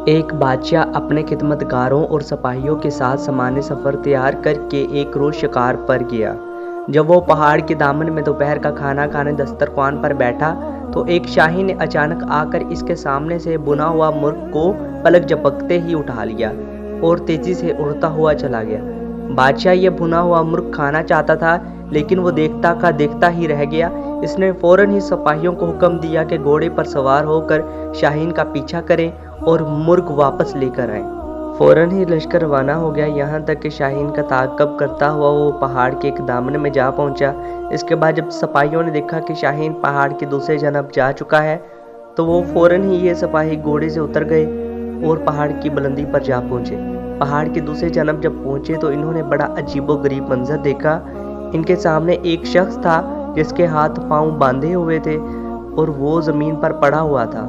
ایک بادشاہ اپنے خدمتگاروں اور سپاہیوں کے ساتھ سامانہ سفر تیار کر کے ایک روز شکار پر گیا۔ جب وہ پہاڑ کے دامن میں دوپہر کا کھانا کھانے دسترخوان پر بیٹھا تو ایک شاہین نے اچانک آ کر اس کے سامنے سے بنا ہوا مرغ کو پلک جھپکتے ہی اٹھا لیا اور تیزی سے اڑتا ہوا چلا گیا۔ بادشاہ یہ بنا ہوا مرغ کھانا چاہتا تھا لیکن وہ دیکھتا کا دیکھتا ہی رہ گیا۔ اس نے فوراً ہی سپاہیوں کو حکم دیا کہ گھوڑے پر سوار ہو کر شاہین کا پیچھا کریں اور مرغ واپس لے کر آئیں۔ فوراً ہی لشکر روانہ ہو گیا، یہاں تک کہ شاہین کا تعاقب کرتا ہوا وہ پہاڑ کے ایک دامن میں جا پہنچا۔ اس کے بعد جب سپاہیوں نے دیکھا کہ شاہین پہاڑ کی دوسری جانب جا چکا ہے تو وہ فوراً ہی یہ سپاہی گھوڑے سے اتر گئے اور پہاڑ کی بلندی پر جا پہنچے۔ پہاڑ کی دوسری جانب جب پہنچے تو انہوں نے بڑا عجیب و غریب منظر دیکھا۔ ان کے سامنے ایک شخص تھا جس کے ہاتھ پاؤں باندھے ہوئے تھے اور وہ زمین پر پڑا ہوا تھا،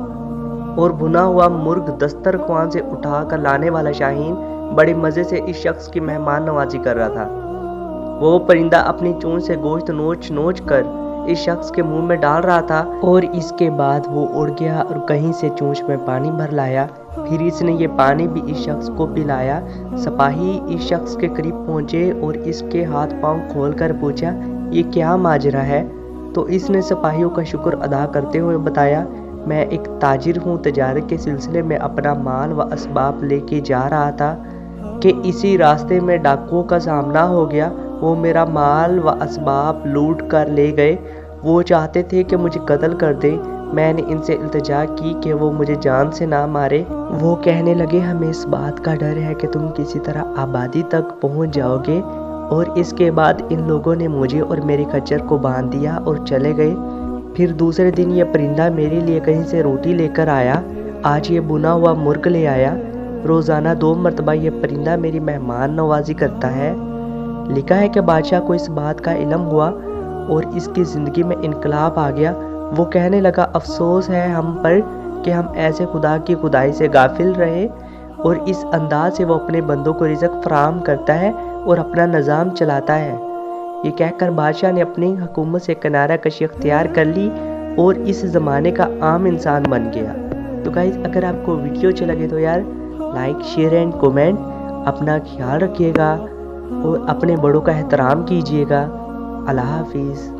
اور بھنا ہوا مرغ دسترخوان سے اٹھا کر لانے والا شاہین بڑے مزے سے اس شخص کی مہمان نوازی کر رہا تھا۔ وہ پرندہ اپنی چونچ سے گوشت نوچ نوچ کر اس شخص کے منہ میں ڈال رہا تھا اور اس کے بعد وہ اڑ گیا اور کہیں سے چونچ میں پانی بھر لایا، پھر اس نے یہ پانی بھی اس شخص کو پلایا۔ سپاہی اس شخص کے قریب پہنچے اور اس کے ہاتھ پاؤں کھول کر پوچھا، یہ کیا ماجرا ہے؟ تو اس نے سپاہیوں کا شکر ادا کرتے ہوئے بتایا، میں ایک تاجر ہوں، تجارت کے سلسلے میں اپنا مال و اسباب لے کے جا رہا تھا کہ اسی راستے میں ڈاکوؤں کا سامنا ہو گیا۔ وہ میرا مال و اسباب لوٹ کر لے گئے۔ وہ چاہتے تھے کہ مجھے قتل کر دیں۔ میں نے ان سے التجا کی کہ وہ مجھے جان سے نہ مارے۔ وہ کہنے لگے، ہمیں اس بات کا ڈر ہے کہ تم کسی طرح آبادی تک پہنچ جاؤ گے، اور اس کے بعد ان لوگوں نے مجھے اور میری خچر کو باندھ دیا اور چلے گئے۔ پھر دوسرے دن یہ پرندہ میرے لیے کہیں سے روٹی لے کر آیا، آج یہ بنا ہوا مرغ لے آیا۔ روزانہ 2 مرتبہ یہ پرندہ میری مہمان نوازی کرتا ہے۔ لکھا ہے کہ بادشاہ کو اس بات کا علم ہوا اور اس کی زندگی میں انقلاب آ گیا۔ وہ کہنے لگا، افسوس ہے ہم پر کہ ہم ایسے خدا کی خدائی سے غافل رہے، اور اس انداز سے وہ اپنے بندوں کو رزق فراہم کرتا ہے اور اپنا نظام چلاتا ہے۔ یہ کہہ کر بادشاہ نے اپنی حکومت سے کنارہ کشی اختیار کر لی اور اس زمانے کا عام انسان بن گیا۔ تو گائز، اگر آپ کو ویڈیو اچھا لگے تو یار لائک، شیئر اینڈ کومنٹ۔ اپنا خیال رکھیے گا اور اپنے بڑوں کا احترام کیجیے گا۔ اللہ حافظ۔